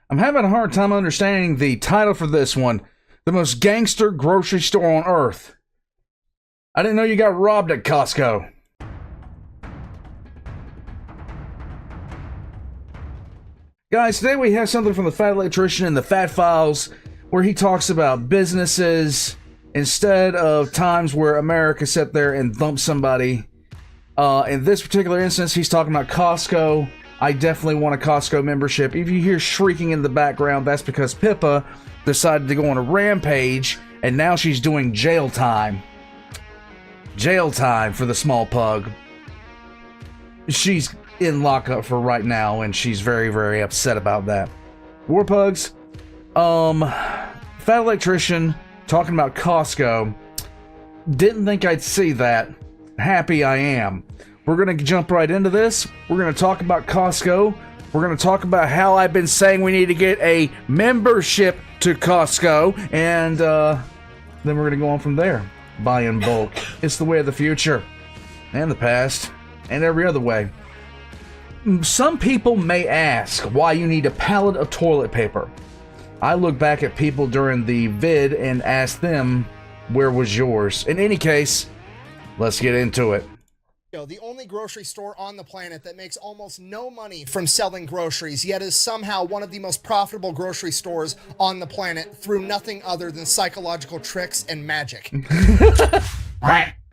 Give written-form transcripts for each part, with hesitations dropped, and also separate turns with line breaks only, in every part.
I'm having a hard time understanding the title for this one. The most gangster grocery store on earth. I didn't know you got robbed at Costco. Guys, today we have something from the Fat Electrician in the Fat Files where he talks about businesses instead of times where America sat there and thumped somebody. In this particular instance, he's talking about Costco. I definitely want a Costco membership. If you hear shrieking in the background, that's because Pippa decided to go on a rampage, and now she's doing jail time. Jail time for the small pug. She's in lockup for right now, and she's very, very upset about that. War pugs. Fat Electrician talking about Costco. Didn't think I'd see that. Happy I am. We're going to jump right into this. We're going to talk about Costco. We're going to talk about how I've been saying we need to get a membership to Costco. And then we're going to go on from there. Buy in bulk. It's the way of the future. And the past. And every other way. Some people may ask why you need a pallet of toilet paper. I look back at people during the vid and ask them, where was yours? In any case, let's get into it.
The only grocery store on the planet that makes almost no money from selling groceries, yet is somehow one of the most profitable grocery stores on the planet through nothing other than psychological tricks and magic.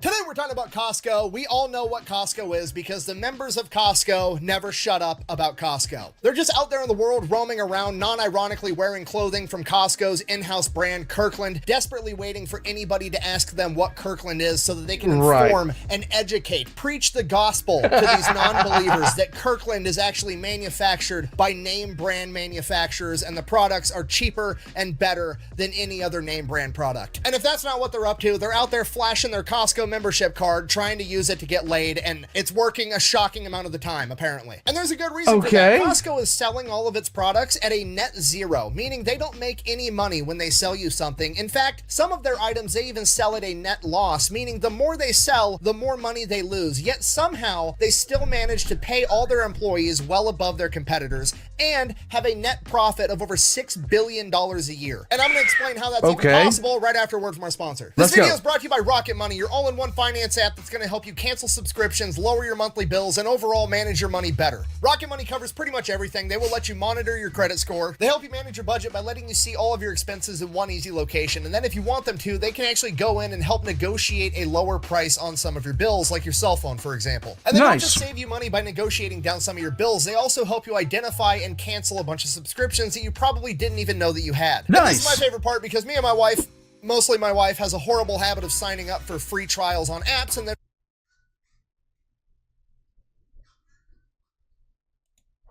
Today we're talking about Costco. We all know what Costco is because the members of Costco never shut up about Costco. They're just out there in the world roaming around, non-ironically wearing clothing from Costco's in-house brand, Kirkland, desperately waiting for anybody to ask them what Kirkland is so that they can inform and educate, preach the gospel to these non-believers that Kirkland is actually manufactured by name brand manufacturers and the products are cheaper and better than any other name brand product. And if that's not what they're up to, they're out there flashing their Costco membership card, trying to use it to get laid, and it's working a shocking amount of the time, apparently. And there's a good reason for that. Costco is selling all of its products at a net zero, meaning they don't make any money when they sell you something. In fact, some of their items, they even sell at a net loss, meaning the more they sell, the more money they lose. Yet somehow, they still manage to pay all their employees well above their competitors and have a net profit of over $6 billion a year. And I'm going to explain how that's even possible right after a word from our sponsor. This video is brought to you by Rocket Money, your all-in-one finance app that's going to help you cancel subscriptions, lower your monthly bills, and overall manage your money better. Rocket Money covers pretty much everything. They will let you monitor your credit score. They help you manage your budget by letting you see all of your expenses in one easy location. And then if you want them to, they can actually go in and help negotiate a lower price on some of your bills, like your cell phone, for example. And they don't just save you money by negotiating down some of your bills. They also help you identify and cancel a bunch of subscriptions that you probably didn't even know that you had. And this is my favorite part because me and my wife, mostly my wife, has a horrible habit of signing up for free trials on apps and then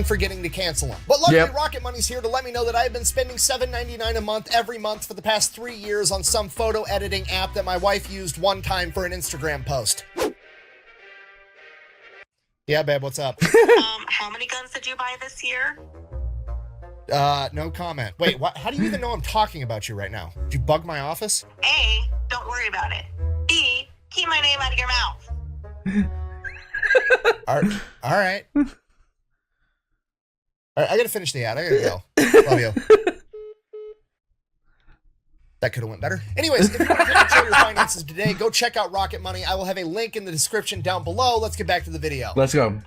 forgetting to cancel them. But luckily, Rocket Money's here to let me know that I've been spending $7.99 a month every month for the past 3 years on some photo editing app that my wife used one time for an Instagram post. Yeah, babe, what's up?
How many guns did you buy this year?
No comment. Wait, what? How do you even know I'm talking about you right now? Did you bug my office?
A, don't worry about it. B, keep my name out of your mouth.
All right. I gotta finish the ad. I gotta go. Love you. That could have went better. Anyways, if you want to control your finances today, go check out Rocket Money. I will have a link in the description down below. Let's get back to the video.
Let's go.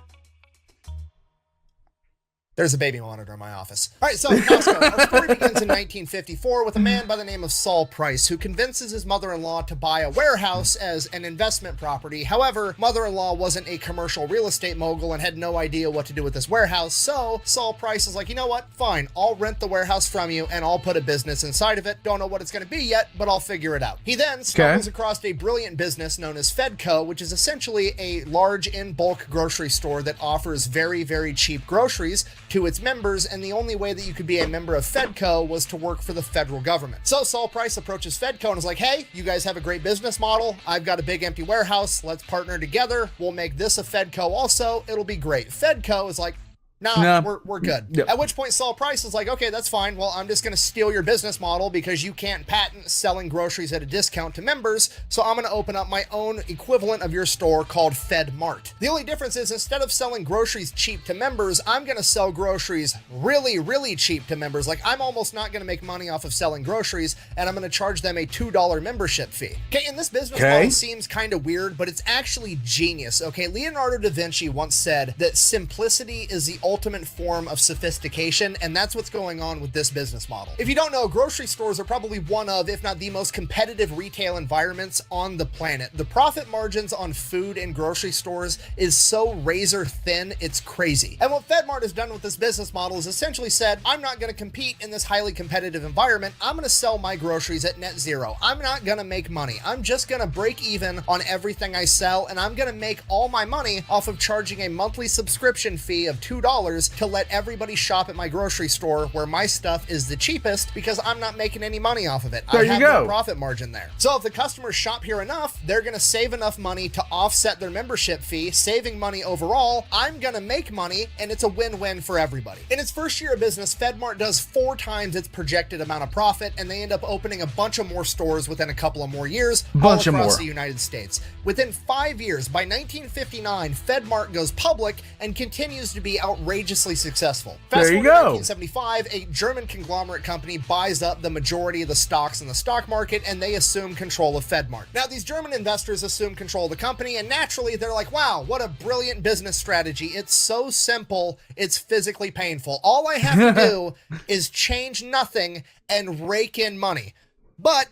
There's a baby monitor in my office. All right, so Costco. Our story begins in 1954 with a man by the name of Saul Price who convinces his mother-in-law to buy a warehouse as an investment property. However, mother-in-law wasn't a commercial real estate mogul and had no idea what to do with this warehouse. So Saul Price is like, you know what? Fine, I'll rent the warehouse from you and I'll put a business inside of it. Don't know what it's going to be yet, but I'll figure it out. He then stumbles across a brilliant business known as Fedco, which is essentially a large in-bulk grocery store that offers very, very cheap groceries to its members, and the only way that you could be a member of Fedco was to work for the federal government. So Saul Price approaches Fedco and is like, hey, you guys have a great business model. I've got a big empty warehouse. Let's partner together. We'll make this a Fedco also. It'll be great. Fedco is like, No, we're good.
Yep.
At which point Saul Price is like, okay, that's fine. Well, I'm just going to steal your business model because you can't patent selling groceries at a discount to members. So I'm going to open up my own equivalent of your store called Fed Mart. The only difference is instead of selling groceries cheap to members, I'm going to sell groceries really, really cheap to members. Like I'm almost not going to make money off of selling groceries, and I'm going to charge them a $2 membership fee. Okay, and this business model seems kind of weird, but it's actually genius. Okay, Leonardo da Vinci once said that simplicity is the ultimate form of sophistication, and that's what's going on with this business model. If you don't know, grocery stores are probably one of, if not the most competitive retail environments on the planet. The profit margins on food in grocery stores is so razor thin, it's crazy. And what FedMart has done with this business model is essentially said, I'm not going to compete in this highly competitive environment. I'm going to sell my groceries at net zero. I'm not going to make money. I'm just going to break even on everything I sell, and I'm going to make all my money off of charging a monthly subscription fee of $2 to let everybody shop at my grocery store where my stuff is the cheapest because I'm not making any money off of it. I have no profit margin there. So if the customers shop here enough, they're going to save enough money to offset their membership fee, saving money overall. I'm going to make money, and it's a win-win for everybody. In its first year of business, FedMart does 4 times its projected amount of profit, and they end up opening a bunch of more stores within a couple of more years all across the United States. Within 5 years, by 1959, FedMart goes public and continues to be outrageously successful. Fast forward to 1975, a German conglomerate company buys up the majority of the stocks in the stock market, and they assume control of FedMart. Now, these German investors assume control of the company, and naturally, they're like, wow, what a brilliant business strategy. It's so simple, it's physically painful. All I have to do is change nothing and rake in money. But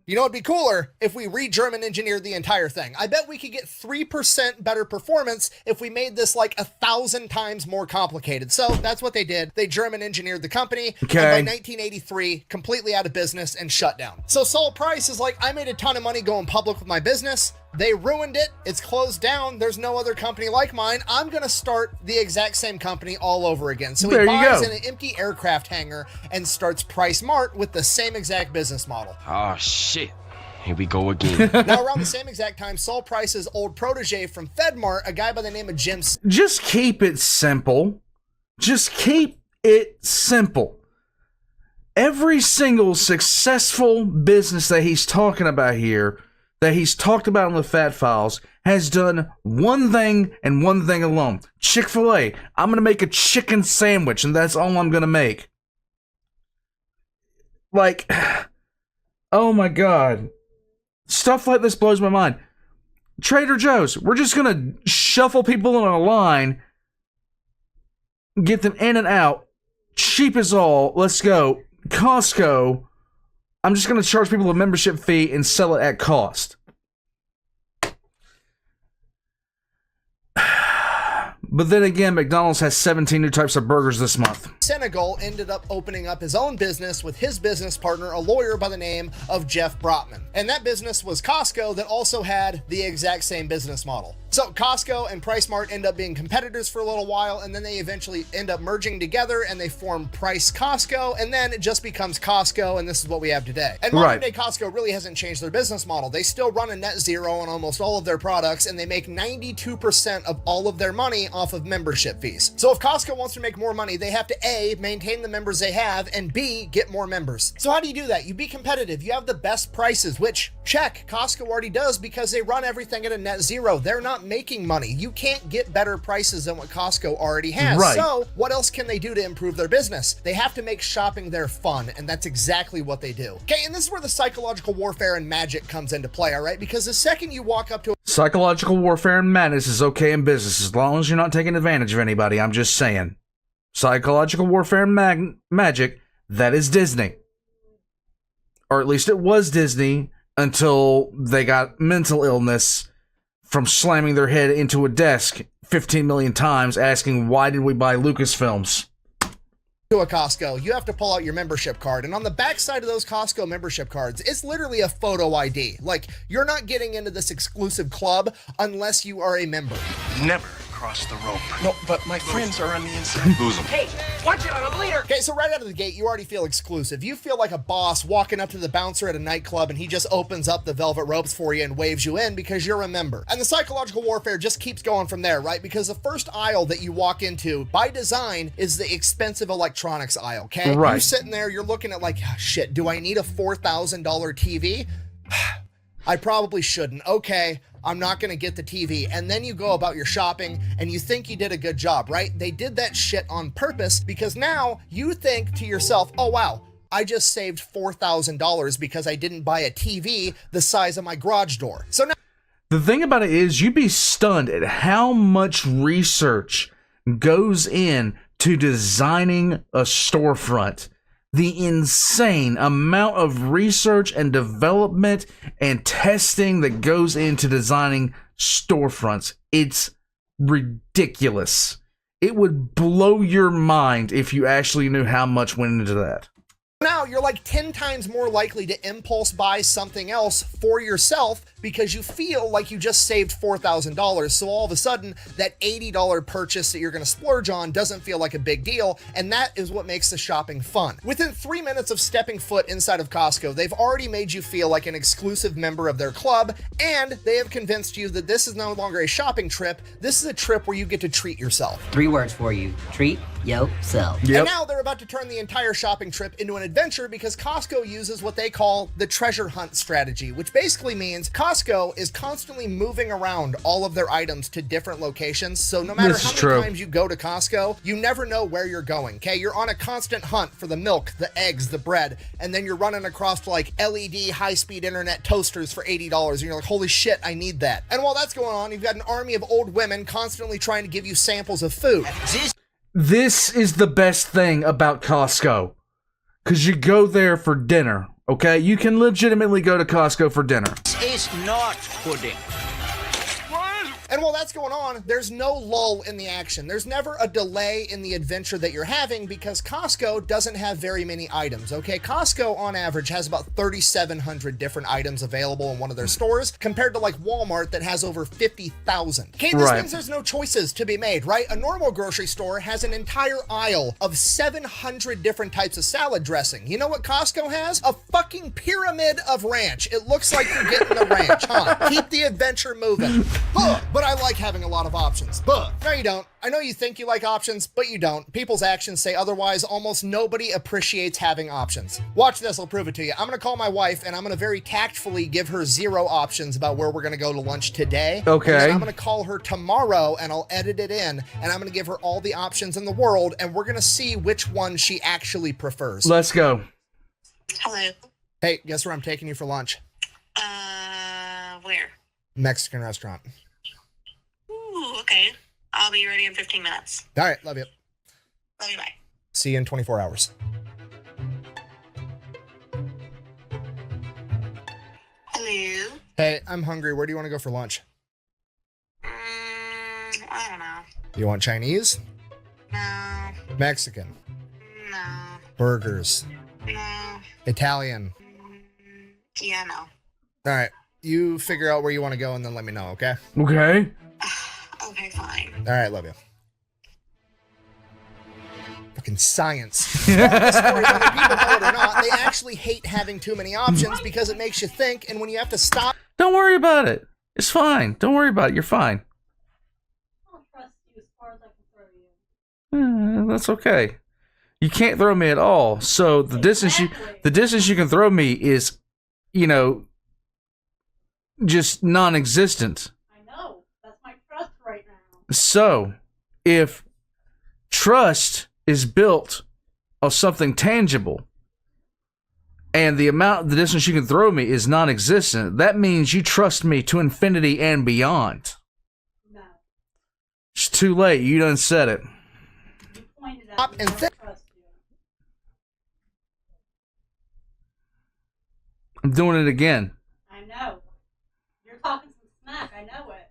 you know, it'd be cooler if we re-German engineered the entire thing. I bet we could get 3% better performance if we made this like 1,000 times more complicated. So that's what they did. They German engineered the company. And by 1983, completely out of business and shut down. So Saul Price is like, I made a ton of money going public with my business. They ruined it. It's closed down. There's no other company like mine. I'm going to start the exact same company all over again. So he buys an empty aircraft hangar and starts Price Mart with the same exact business model.
Oh, shit. Here we go again.
Now, around the same exact time, Saul Price's old protege from FedMart, a guy by the name of Jim...
Just keep it simple. Just keep it simple. Every single successful business that he's talking about here, that he's talked about in the Fat Files, has done one thing and one thing alone. Chick-fil-A. I'm going to make a chicken sandwich, and that's all I'm going to make. Like, oh my God. Stuff like this blows my mind. Trader Joe's. We're just going to shuffle people in a line, get them in and out. Cheap as all. Let's go. Costco. I'm just going to charge people a membership fee and sell it at cost. But then again, McDonald's has 17 new types of burgers this month.
Senegal ended up opening up his own business with his business partner, a lawyer by the name of Jeff Brotman. And that business was Costco, that also had the exact same business model. So Costco and Price Mart end up being competitors for a little while, and then they eventually end up merging together and they form Price Costco, and then it just becomes Costco, and this is what we have today. And modern day Costco really hasn't changed their business model. They still run a net zero on almost all of their products, and they make 92% of all of their money off of membership fees. So if Costco wants to make more money, they have to A, maintain the members they have, and B, get more members. So how do you do that? You be competitive. You have the best prices, which, check, Costco already does because they run everything at a net zero. They're not making money. You can't get better prices than what Costco already has. Right. So what else can they do to improve their business? They have to make shopping there fun, and that's exactly what they do. Okay, and this is where the psychological warfare and magic comes into play, all right? Because the second you walk up to
psychological warfare and madness is okay in business as long as you're not taking advantage of anybody. I'm just saying. Psychological warfare and magic, that is Disney. Or at least it was Disney until they got mental illness from slamming their head into a desk 15 million times asking, why did we buy Lucasfilms?
To a Costco, you have to pull out your membership card, and on the back side of those Costco membership cards, it's literally a photo ID. Like, you're not getting into this exclusive club unless you are a member.
Never
across the rope.
No, but my friends are on the inside.
Lose them.
Hey, watch it on the bleeder.
Okay, so right out of the gate, you already feel exclusive. You feel like a boss walking up to the bouncer at a nightclub and he just opens up the velvet ropes for you and waves you in because you're a member. And the psychological warfare just keeps going from there, right? Because the first aisle that you walk into, by design, is the expensive electronics aisle, okay?
Right.
You're sitting there, you're looking at like, "Ah, shit, do I need a $4,000 TV? I probably shouldn't. Okay, I'm not going to get the TV." And then you go about your shopping and you think you did a good job, right? They did that shit on purpose because now you think to yourself, oh wow, I just saved $4,000 because I didn't buy a TV the size of my garage door. So now
The thing about it is, you'd be stunned at how much research goes in to designing a storefront. The insane amount of research and development and testing that goes into designing storefronts. It's ridiculous. It would blow your mind if you actually knew how much went into that.
Now you're like 10 times more likely to impulse buy something else for yourself because you feel like you just saved $4,000. So all of a sudden, that $80 purchase that you're going to splurge on doesn't feel like a big deal. And that is what makes the shopping fun. Within 3 minutes of stepping foot inside of Costco, they've already made you feel like an exclusive member of their club. And they have convinced you that this is no longer a shopping trip. This is a trip where you get to treat yourself.
3 words for you. Treat yourself.
And now they're about to turn the entire shopping trip into an adventure because Costco uses what they call the treasure hunt strategy, which basically means Costco is constantly moving around all of their items to different locations. So no matter how many times you go to Costco, you never know where you're going, okay? You're on a constant hunt for the milk, the eggs, the bread, and then you're running across like LED high-speed internet toasters for $80, and you're like, holy shit, I need that. And while that's going on, you've got an army of old women constantly trying to give you samples of food.
This is the best thing about Costco. Because you go there for dinner, okay? You can legitimately go to Costco for dinner.
It's not pudding.
And while that's going on, there's no lull in the action. There's never a delay in the adventure that you're having because Costco doesn't have very many items, okay? Costco, on average, has about 3,700 different items available in one of their stores compared to, like, Walmart that has over 50,000. Okay, this means there's no choices to be made, right? A normal grocery store has an entire aisle of 700 different types of salad dressing. You know what Costco has? A fucking pyramid of ranch. It looks like you're getting the ranch, huh? Keep the adventure moving. But I like having a lot of options. But no, you don't. I know you think you like options, but you don't. People's actions say otherwise. Almost nobody appreciates having options. Watch this, I'll prove it to you. I'm gonna call my wife and I'm gonna very tactfully give her 0 options about where we're gonna go to lunch today.
Okay.
And then I'm gonna call her tomorrow and I'll edit it in and I'm gonna give her all the options in the world and we're gonna see which one she actually prefers.
Let's go.
Hello.
Hey, guess where I'm taking you for lunch?
Where?
Mexican restaurant.
Ooh, okay. I'll be ready in 15 minutes.
All right, love you.
Love you, bye.
See you in 24 hours.
Hello.
Hey, I'm hungry. Where do you want to go for lunch?
I don't know.
You want Chinese?
No.
Mexican?
No.
Burgers?
No.
Italian?
Yeah, no.
All right, you figure out where you want to go and then let me know, okay?
Okay.
Okay, fine.
All right, love you. Fucking science. Well, the story, whether people know it or not, they actually hate having too many options because it makes you think, and when you have to stop...
Don't worry about it. It's fine. Don't worry about it. You're fine.
I'll trust you as far as I can throw you.
That's okay. You can't throw me at all. So the distance you can throw me is, you know, just non-existent.
I know. That's my trust right now.
So, if trust is built of something tangible, and the distance you can throw me is non-existent, that means you trust me to infinity and beyond.
No.
It's too late. You done said it.
You pointed
Stop
out me.
and
I don't
think.
trust you.
I'm doing it again.
I know. You're talking some smack. I know it.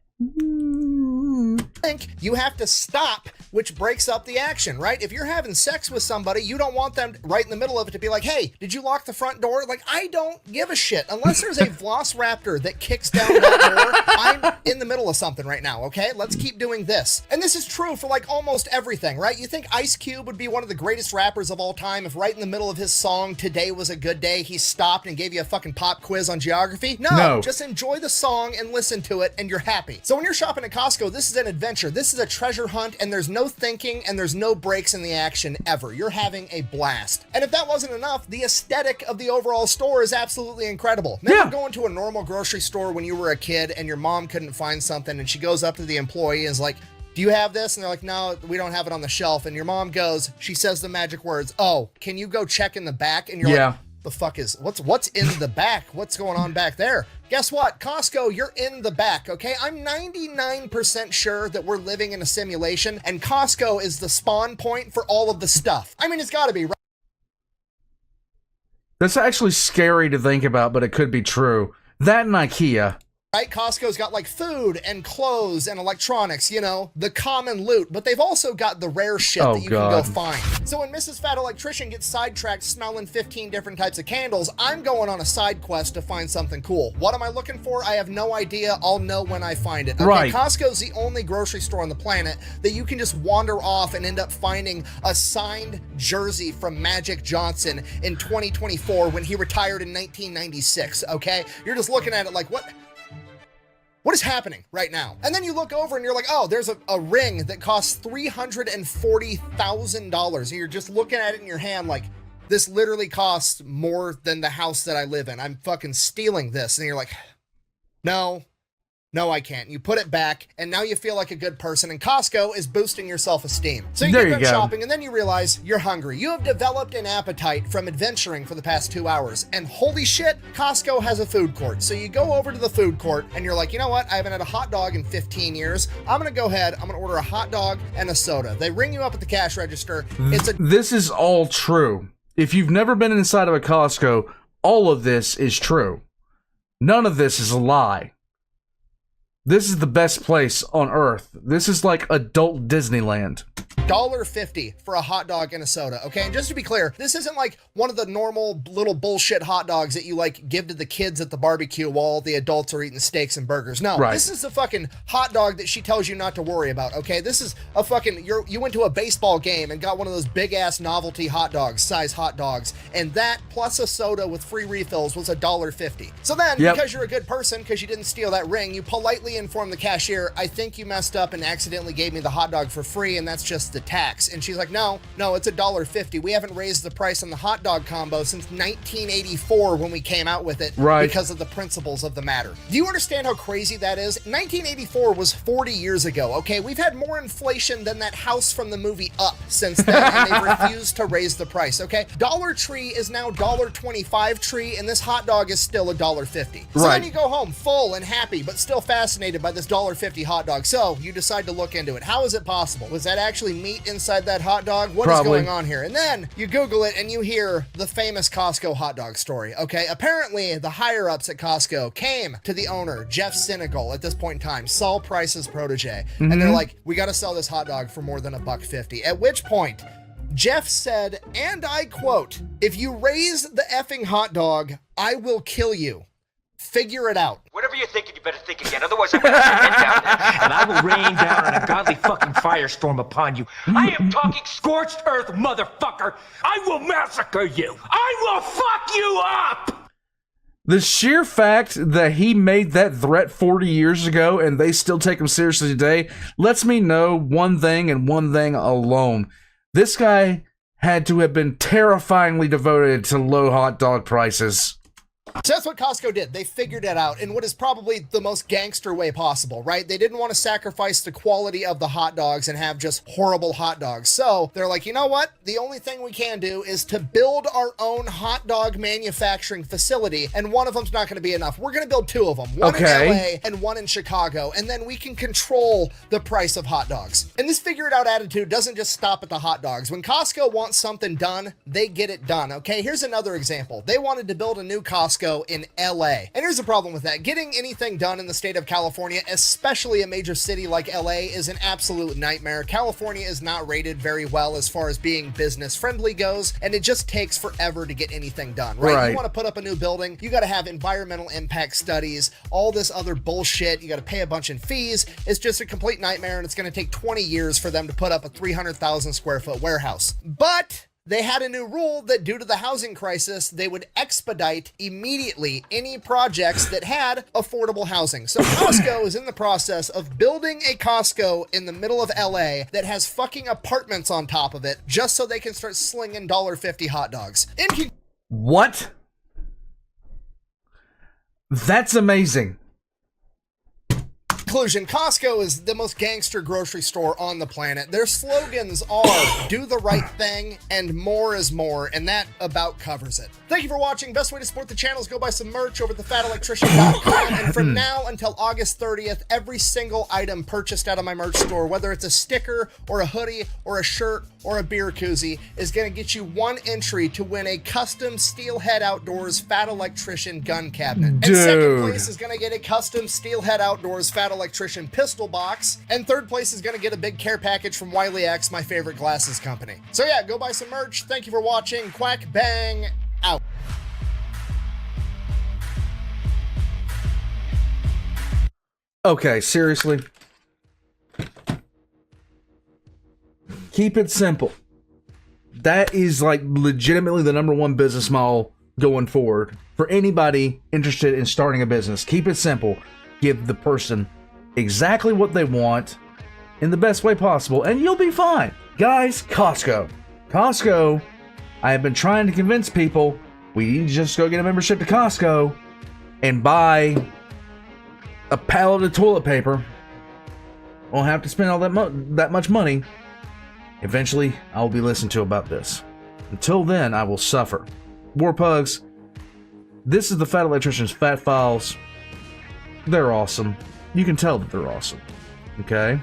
think you have to stop, which breaks up the action, right? If you're having sex with somebody, you don't want them right in the middle of it to be like, hey, did you lock the front door? Like, I don't give a shit. Unless there's a velociraptor that kicks down that door, I'm in the middle of something right now, okay? Let's keep doing this. And this is true for like almost everything, right? You think Ice Cube would be one of the greatest rappers of all time if right in the middle of his song, Today Was a Good Day, he stopped and gave you a fucking pop quiz on geography? No, just enjoy the song and listen to it and you're happy. So when you're shopping at Costco, this is an adventure. This is a treasure hunt and there's no thinking and there's no breaks in the action ever. You're having a blast. And if that wasn't enough, the aesthetic of the overall store is absolutely incredible. Remember going to a normal grocery store when you were a kid and your mom couldn't find something and she goes up to the employee and is like, do you have this? And they're like, no, we don't have it on the shelf. And your mom goes, she says the magic words, oh, can you go check in the back? And you're like, the fuck is, what's in the back? What's going on back there? Guess what? Costco, you're in the back, okay? I'm 99% sure that we're living in a simulation and Costco is the spawn point for all of the stuff. I mean, it's gotta be, right?
That's actually scary to think about, but it could be true. That and IKEA.
Right? Costco's got like food and clothes and electronics, you know, the common loot, but they've also got the rare shit that you can go find. So when Mrs. Fat Electrician gets sidetracked smelling 15 different types of candles, I'm going on a side quest to find something cool. What am I looking for? I have no idea. I'll know when I find it. Okay, right. Costco's the only grocery store on the planet that you can just wander off and end up finding a signed jersey from Magic Johnson in 2024 when he retired in 1996, okay? You're just looking at it like, what is happening right now? And then you look over and you're like, oh, there's a ring that costs $340,000. And you're just looking at it in your hand like, this literally costs more than the house that I live in. I'm fucking stealing this. And you're like, no, I can't. You put it back and now you feel like a good person and Costco is boosting your self-esteem. So you get done shopping and then you realize you're hungry. You have developed an appetite from adventuring for the past 2 hours and holy shit, Costco has a food court. So you go over to the food court and you're like, you know what? I haven't had a hot dog in 15 years. I'm gonna go ahead, I'm gonna order a hot dog and a soda. They ring you up at the cash register.
This is all true. If you've never been inside of a Costco, all of this is true. None of this is a lie. This is the best place on earth. This is like adult Disneyland.
$1.50 for a hot dog and a soda, okay? And just to be clear, this isn't like one of the normal little bullshit hot dogs that you like give to the kids at the barbecue while the adults are eating steaks and burgers. No, This is the fucking hot dog that she tells you not to worry about, okay? This is a fucking, you went to a baseball game and got one of those big ass novelty hot dogs, size hot dogs, and that plus a soda with free refills was $1.50. So then, because you're a good person, because you didn't steal that ring, you politely inform the cashier, I think you messed up and accidentally gave me the hot dog for free and that's just the tax. And she's like, no, it's $1.50. We haven't raised the price on the hot dog combo since 1984 when we came out with it because of the principles of the matter. Do you understand how crazy that is? 1984 was 40 years ago, okay? We've had more inflation than that house from the movie Up since then, and they've refused to raise the price, okay? Dollar Tree is now $1.25 Tree, and this hot dog is still $1.50. So then you go home full and happy, but still fascinated by this $1.50 hot dog. So you decide to look into it. How is it possible? Was that actually meat inside that hot dog? What is going on here? And then you Google it and you hear the famous Costco hot dog story, okay? Apparently, the higher-ups at Costco came to the owner, Jeff Sinegal, at this point in time, Saul Price's protege, and they're like, we got to sell this hot dog for more than $1.50. At which point, Jeff said, and I quote, if you raise the effing hot dog, I will kill you. Figure it out.
Whatever you're thinking, you better think again. Otherwise, I'm gonna put your head down and I will rain down an ungodly fucking firestorm upon you. I am talking scorched earth, motherfucker. I will massacre you. I will fuck you up.
The sheer fact that he made that threat 40 years ago and they still take him seriously today lets me know one thing and one thing alone. This guy had to have been terrifyingly devoted to low hot dog prices.
So that's what Costco did. They figured it out in what is probably the most gangster way possible, right? They didn't want to sacrifice the quality of the hot dogs and have just horrible hot dogs. So they're like, you know what? The only thing we can do is to build our own hot dog manufacturing facility, and one of them's not going to be enough. We're going to build two of them, one in LA and one in Chicago, and then we can control the price of hot dogs. And this figure it out attitude doesn't just stop at the hot dogs. When Costco wants something done, they get it done, okay? Here's another example. They wanted to build a new Costco Costco in LA. And here's the problem with that. Getting anything done in the state of California, especially a major city like LA, is an absolute nightmare. California is not rated very well as far as being business friendly goes, and it just takes forever to get anything done, right? You want to put up a new building, you got to have environmental impact studies, all this other bullshit. You got to pay a bunch in fees. It's just a complete nightmare, and it's going to take 20 years for them to put up a 300,000 square foot warehouse. But they had a new rule that due to the housing crisis, they would expedite immediately any projects that had affordable housing. So Costco is in the process of building a Costco in the middle of LA that has fucking apartments on top of it, just so they can start slinging $1.50 hot dogs.
What? That's amazing.
Conclusion, Costco is the most gangster grocery store on the planet. Their slogans are do the right thing and more is more, and that about covers it. Thank you for watching. Best way to support the channel is go buy some merch over at thefatelectrician.com, and from now until August 30th, every single item purchased out of my merch store, whether it's a sticker or a hoodie or a shirt or a beer koozie, is going to get you one entry to win a custom Steelhead Outdoors Fat Electrician gun cabinet.
Dude.
And second place is going to get a custom Steelhead Outdoors Fat Electrician pistol box. And third place is going to get a big care package from Wiley X, my favorite glasses company. So yeah, go buy some merch. Thank you for watching. Quack bang out.
Okay, seriously. Keep it simple. That is like legitimately the #1 business model going forward for anybody interested in starting a business. Keep it simple. Give the person exactly what they want in the best way possible, and you'll be fine. Guys, Costco. Costco, I have been trying to convince people we need to just go get a membership to Costco and buy a pallet of toilet paper. Won't have to spend all that much money. Eventually, I will be listened to about this. Until then, I will suffer. War Pugs, this is the Fat Electrician's Fat Files. They're awesome. You can tell that they're awesome. Okay?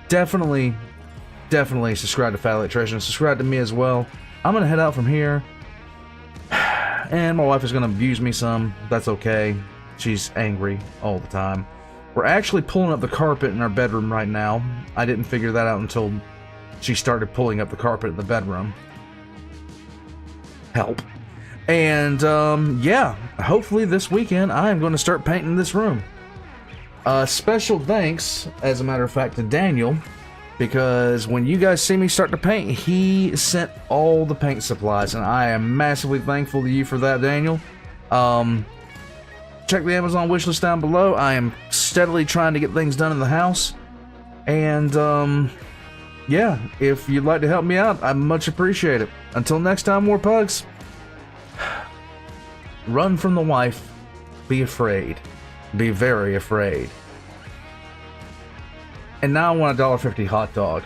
Definitely subscribe to Fat Electrician. Subscribe to me as well. I'm going to head out from here. And my wife is going to abuse me some. That's okay. She's angry all the time. We're actually pulling up the carpet in our bedroom right now. I didn't figure that out until she started pulling up the carpet in the bedroom. Help. And, yeah, hopefully this weekend I am going to start painting this room. Special thanks, as a matter of fact, to Daniel, because when you guys see me start to paint, he sent all the paint supplies, and I am massively thankful to you for that, Daniel. Check the Amazon wishlist down below. I am steadily trying to get things done in the house. And, yeah, if you'd like to help me out, I'd much appreciate it. Until next time, War Pugs, run from the wife. Be afraid. Be very afraid. And now I want a $1.50 hot dog.